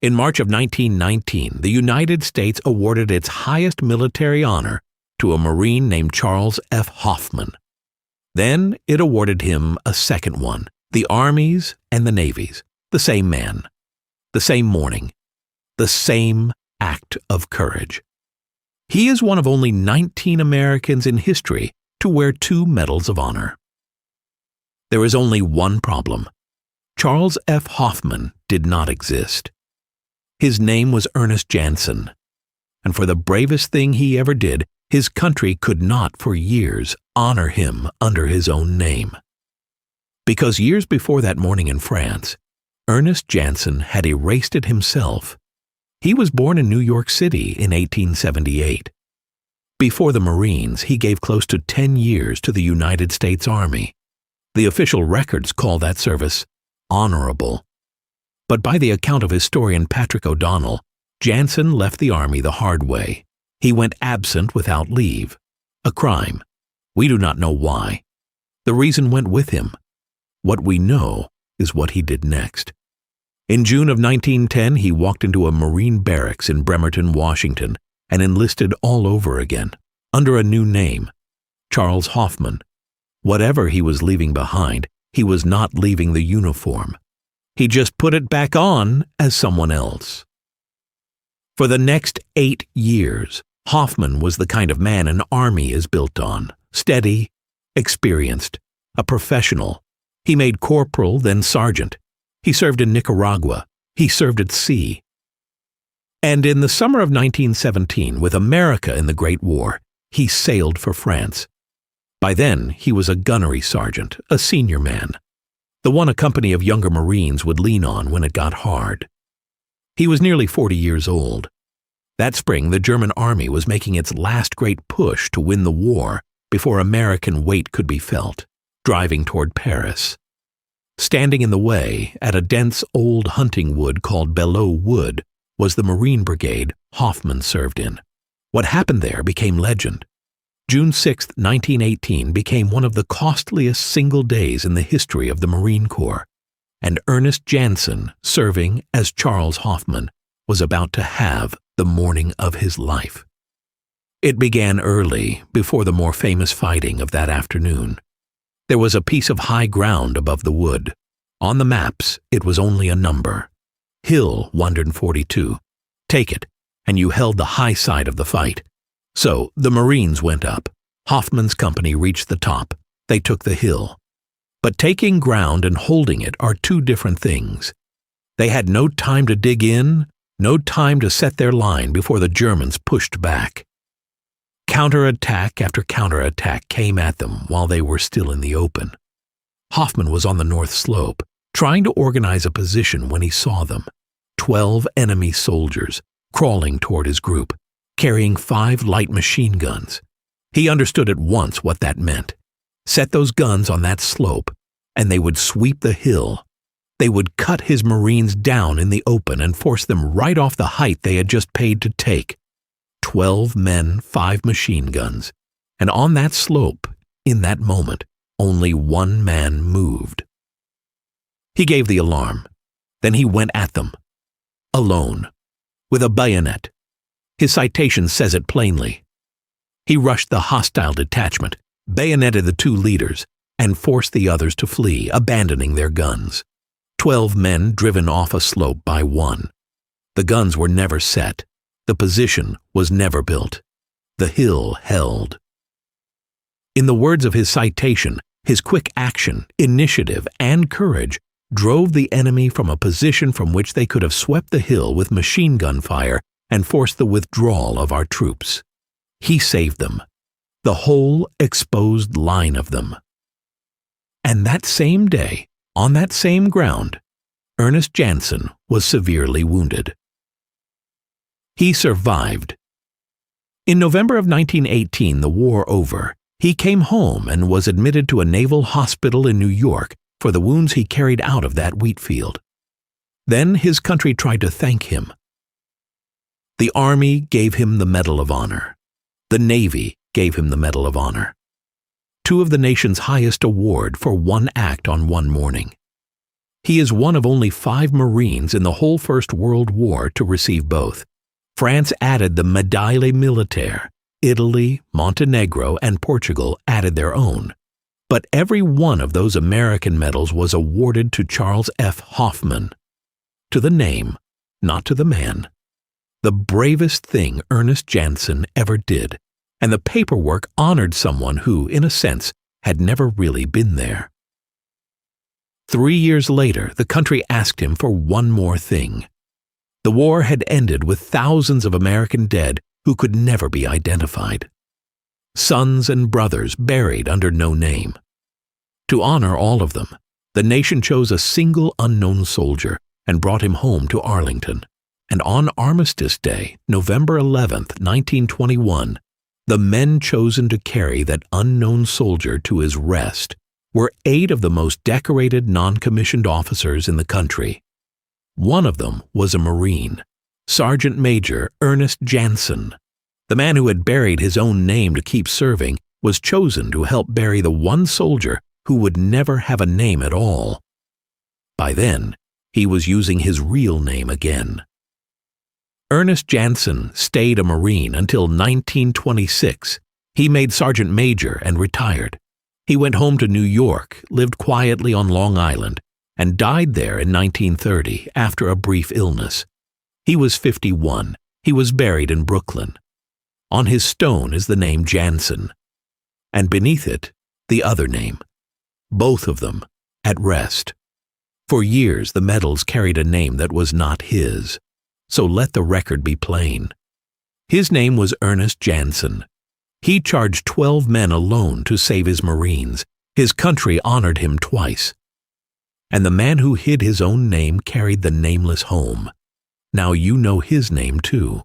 In March of 1919, the United States awarded its highest military honor to a Marine named Charles F. Hoffman. Then it awarded him a second one, the Army's and the Navy's, the same man, the same morning, the same act of courage. He is one of only 19 Americans in history to wear 2 medals of honor. There is only one problem. Charles F. Hoffman did not exist. His name was Ernest Janson, and for the bravest thing he ever did, his country could not for years honor him under his own name. Because years before that morning in France, Ernest Janson had erased it himself. He was born in New York City in 1878. Before the Marines, he gave close to 10 years to the United States Army. The official records call that service honorable. But by the account of historian Patrick O'Donnell, Janson left the Army the hard way. He went absent without leave. A crime. We do not know why. The reason went with him. What we know is what he did next. In June of 1910, he walked into a Marine barracks in Bremerton, Washington, and enlisted all over again, under a new name, Charles Hoffman. Whatever he was leaving behind, he was not leaving the uniform. He just put it back on as someone else. For the next 8 years, Hoffman was the kind of man an army is built on, steady, experienced, a professional. He made corporal, then sergeant. He served in Nicaragua. He served at sea. And in the summer of 1917, with America in the Great War, he sailed for France. By then, he was a gunnery sergeant, a senior man, the one a company of younger Marines would lean on when it got hard. He was nearly 40 years old. That spring, the German army was making its last great push to win the war before American weight could be felt, driving toward Paris. Standing in the way, at a dense old hunting wood called Belleau Wood, was the Marine Brigade Hoffman served in. What happened there became legend. June 6, 1918 became one of the costliest single days in the history of the Marine Corps, and Ernest Janson, serving as Charles Hoffman, was about to have the morning of his life. It began early, before the more famous fighting of that afternoon. There was a piece of high ground above the wood. On the maps, it was only a number. Hill 142. Take it, and you held the high side of the fight. So the Marines went up. Hoffman's company reached the top. They took the hill. But taking ground and holding it are 2 different things. They had no time to dig in, no time to set their line before the Germans pushed back. Counterattack after counterattack came at them while they were still in the open. Hoffman was on the north slope, trying to organize a position when he saw them. 12 enemy soldiers crawling toward his group, carrying 5 light machine guns. He understood at once what that meant. Set those guns on that slope, and they would sweep the hill. They would cut his Marines down in the open and force them right off the height they had just paid to take. 12 men, 5 machine guns. And on that slope, in that moment, only 1 man moved. He gave the alarm. Then he went at them. Alone. With a bayonet. His citation says it plainly. He rushed the hostile detachment, bayoneted the 2 leaders, and forced the others to flee, abandoning their guns. 12 men driven off a slope by 1. The guns were never set. The position was never built. The hill held. In the words of his citation, his quick action, initiative, and courage drove the enemy from a position from which they could have swept the hill with machine gun fire and forced the withdrawal of our troops. He saved them, the whole exposed line of them. And that same day, on that same ground, Ernest Janson was severely wounded. He survived. In November of 1918, the war over, he came home and was admitted to a naval hospital in New York for the wounds he carried out of that wheat field. Then his country tried to thank him. The Army gave him the Medal of Honor. The Navy gave him the Medal of Honor. 2 of the nation's highest award for one act on one morning. He is one of only 5 Marines in the whole First World War to receive both. France added the Medaille Militaire. Italy, Montenegro, and Portugal added their own. But every one of those American medals was awarded to Charles F. Hoffman. To the name, not to the man. The bravest thing Ernest Janson ever did, and the paperwork honored someone who, in a sense, had never really been there. 3 years later, the country asked him for one more thing. The war had ended with thousands of American dead who could never be identified. Sons and brothers buried under no name. To honor all of them, the nation chose a single unknown soldier and brought him home to Arlington. And on Armistice Day, November 11th, 1921, the men chosen to carry that unknown soldier to his rest were 8 of the most decorated non-commissioned officers in the country. One of them was a Marine, Sergeant Major Ernest Janson. The man who had buried his own name to keep serving was chosen to help bury the one soldier who would never have a name at all. By then, he was using his real name again. Ernest Janson stayed a Marine until 1926. He made Sergeant Major and retired. He went home to New York, lived quietly on Long Island, and died there in 1930 after a brief illness. He was 51. He was buried in Brooklyn. On his stone is the name Janson, and beneath it, the other name. Both of them at rest. For years, the medals carried a name that was not his, so let the record be plain. His name was Ernest Janson. He charged 12 men alone to save his Marines. His country honored him twice. And the man who hid his own name carried the nameless home. Now you know his name too.